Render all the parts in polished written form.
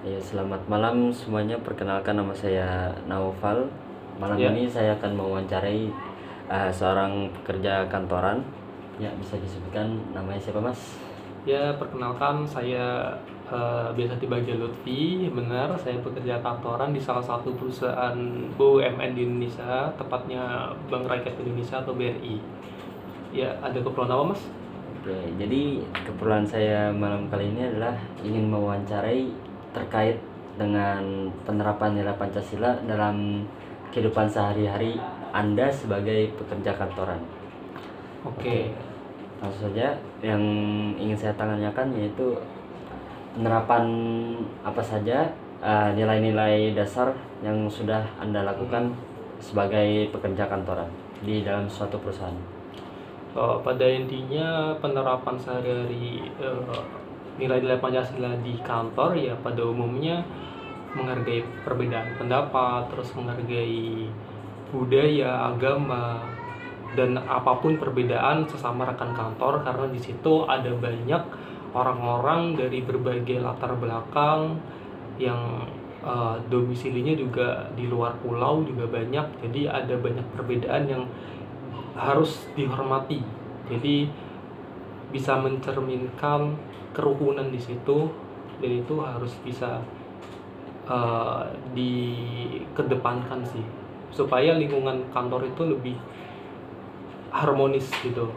Ya, selamat malam semuanya. Perkenalkan, nama saya Naufal. Malam Ya, ini saya akan mewawancarai seorang pekerja kantoran. Ya, bisa disebutkan namanya siapa, Mas? ya perkenalkan saya biasa dipanggil Lutfi. Benar, saya bekerja kantoran di salah satu perusahaan BUMN di Indonesia, tepatnya Bank Rakyat Indonesia atau BRI. Ya, ada keperluan apa, Mas? Oke, jadi keperluan saya malam kali ini adalah ingin mewawancarai terkait dengan penerapan nilai Pancasila dalam kehidupan sehari-hari Anda sebagai pekerja kantoran. Oke, Oke. langsung saja yang ingin saya tanyakan yaitu penerapan apa saja nilai-nilai dasar yang sudah Anda lakukan Hmm. sebagai pekerja kantoran di dalam suatu perusahaan. Pada intinya penerapan sehari-hari nilai-nilai Pancasila di kantor ya pada umumnya menghargai perbedaan pendapat, terus menghargai budaya, agama, dan apapun perbedaan sesama rekan kantor, karena di situ ada banyak orang-orang dari berbagai latar belakang yang domisilinya juga di luar pulau juga banyak, jadi ada banyak perbedaan yang harus dihormati. Jadi bisa mencerminkan kerukunan di situ, dan itu harus bisa eh, dikedepankan sih, supaya lingkungan kantor itu lebih harmonis gitu.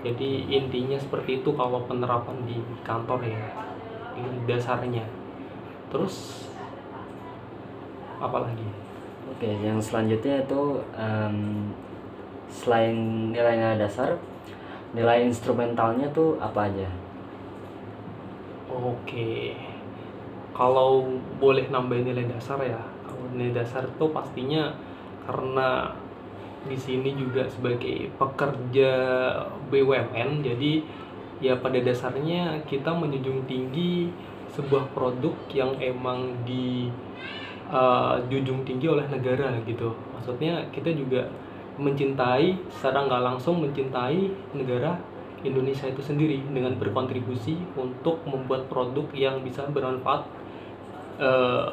Jadi intinya seperti itu kalau penerapan di kantor ya, ini dasarnya. Terus apa lagi? Oke, yang selanjutnya itu selain nilai-nilai dasar, nilai instrumentalnya tuh apa aja? Oke, kalau boleh nambahin nilai dasar ya, kalau nilai dasar itu pastinya karena di sini juga sebagai pekerja BUMN, jadi ya pada dasarnya kita menjunjung tinggi sebuah produk yang emang dijunjung tinggi oleh negara gitu. Maksudnya kita juga mencintai, secara nggak langsung mencintai negara Indonesia itu sendiri dengan berkontribusi untuk membuat produk yang bisa bermanfaat eh,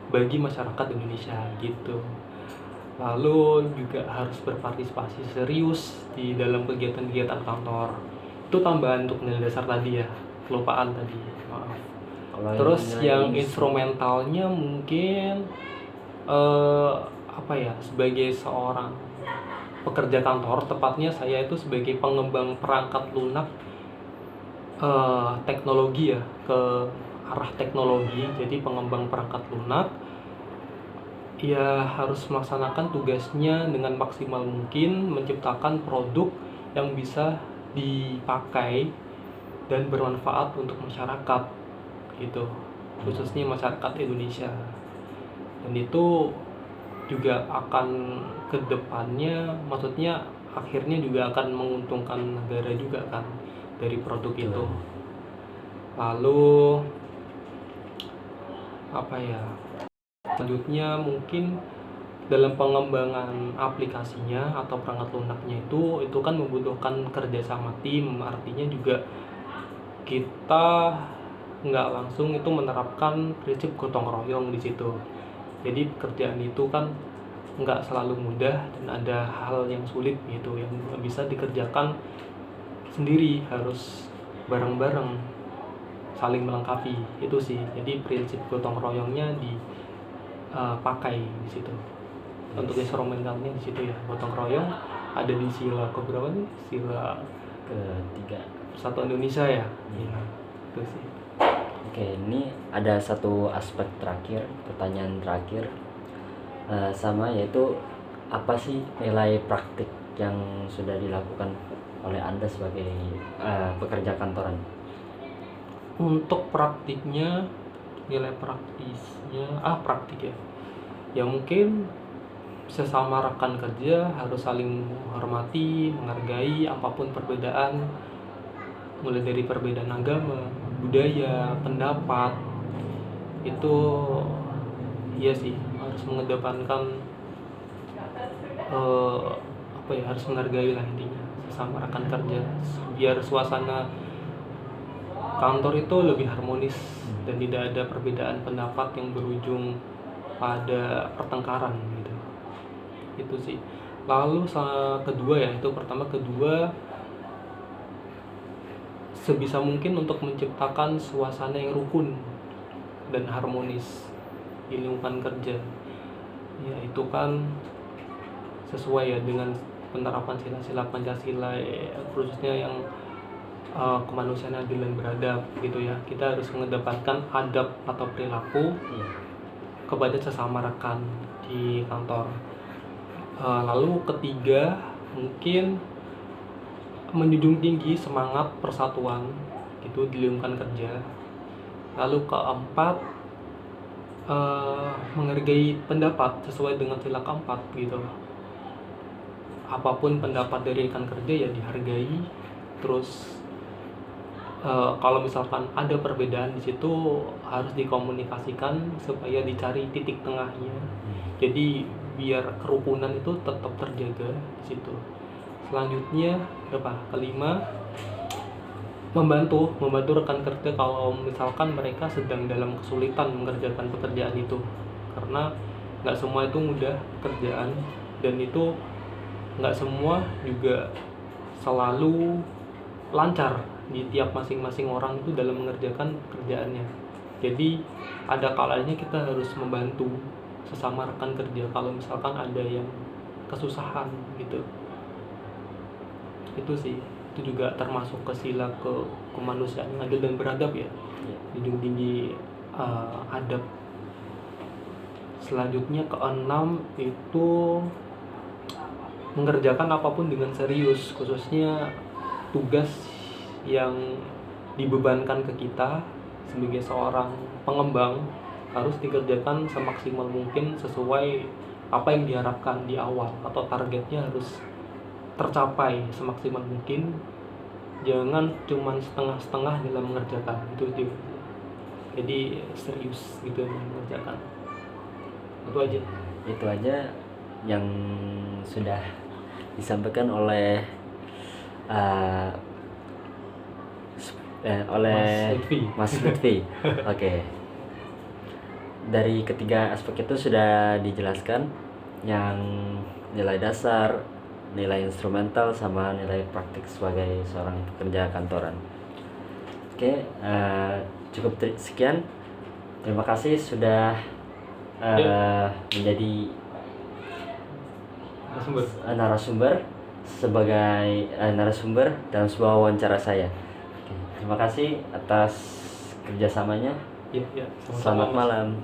bagi masyarakat Indonesia gitu. Lalu juga harus berpartisipasi serius di dalam kegiatan-kegiatan kantor. Itu tambahan untuk nilai dasar tadi ya, kelupaan tadi, maaf. Kalau yang Terus nilai yang instrumen, instrumentalnya mungkin eh, apa ya, sebagai seorang pekerja kantor, tepatnya saya itu sebagai pengembang perangkat lunak teknologi ya, ke arah teknologi. Jadi pengembang perangkat lunak ia harus melaksanakan tugasnya dengan maksimal mungkin, menciptakan produk yang bisa dipakai dan bermanfaat untuk masyarakat gitu, khususnya masyarakat Indonesia. Dan itu juga akan kedepannya, maksudnya akhirnya juga akan menguntungkan negara juga kan dari produk itu. betul. Lalu apa ya, selanjutnya mungkin dalam pengembangan aplikasinya atau perangkat lunaknya itu kan membutuhkan kerjasama tim, artinya juga kita nggak langsung itu menerapkan prinsip gotong royong di situ. Jadi pekerjaan itu kan nggak selalu mudah dan ada hal yang sulit gitu yang nggak bisa dikerjakan sendiri, harus bareng-bareng, saling melengkapi itu sih. Jadi prinsip gotong royongnya dipakai di situ. Untuk Yes. instrumentalnya di situ ya, gotong royong ada di sila keberapa nih? Sila Ketiga. Persatuan Indonesia ya. Iya, itu sih. Oke, ini ada satu aspek terakhir, pertanyaan terakhir, sama yaitu apa sih nilai praktik yang sudah dilakukan oleh Anda sebagai pekerja kantoran? Untuk praktiknya, nilai praktisnya, praktik ya. Ya mungkin sesama rekan kerja harus saling menghormati, menghargai apapun perbedaan, mulai dari perbedaan agama, budaya, pendapat. Itu iya sih, harus mengedepankan eh, apa ya, harus menghargai lah intinya sesama rekan kerja, biar suasana kantor itu lebih harmonis dan tidak ada perbedaan pendapat yang berujung pada pertengkaran gitu. Itu sih. Lalu kedua ya, itu pertama. Kedua, sebisa mungkin untuk menciptakan suasana yang rukun dan harmonis di lingkungan kerja. Ya itu kan sesuai ya dengan penerapan sila-sila Pancasila ya, khususnya yang kemanusiaan, adil dan beradab gitu ya. Kita harus mengedepankan adab atau perilaku kepada sesama rekan di kantor. Lalu ketiga, mungkin menjunjung tinggi semangat persatuan gitu di lingkungan kerja. Lalu keempat, menghargai pendapat sesuai dengan sila keempat gitu. Apapun pendapat dari rekan kerja ya dihargai. Terus kalau misalkan ada perbedaan di situ harus dikomunikasikan supaya dicari titik tengahnya. Jadi biar kerukunan itu tetap terjaga di situ. Selanjutnya kelima, membantu rekan kerja kalau misalkan mereka sedang dalam kesulitan mengerjakan pekerjaan itu, karena nggak semua itu mudah pekerjaan dan itu nggak semua juga selalu lancar di tiap masing-masing orang itu dalam mengerjakan pekerjaannya. Jadi ada kalanya kita harus membantu sesama rekan kerja kalau misalkan ada yang kesusahan gitu. Itu sih, itu juga termasuk ke sila kemanusiaan yang adil dan beradab ya, junjung tinggi adab. Selanjutnya keenam itu mengerjakan apapun dengan serius, khususnya tugas yang dibebankan ke kita sebagai seorang pengembang harus dikerjakan semaksimal mungkin sesuai apa yang diharapkan di awal, atau targetnya harus tercapai semaksimal mungkin. Jangan cuman setengah-setengah dalam mengerjakan itu. Jadi serius gitu mengerjakan. Itu aja yang sudah disampaikan oleh Mas Lutfi. Oke. Dari ketiga aspek itu sudah dijelaskan, yang nilai dasar, nilai instrumental, sama nilai praktik sebagai seorang pekerja kantoran. Oke, cukup sekian. Terima kasih sudah menjadi narasumber sebagai narasumber dalam sebuah wawancara saya. Oke, terima kasih atas kerjasamanya. Ya, Selamat malam.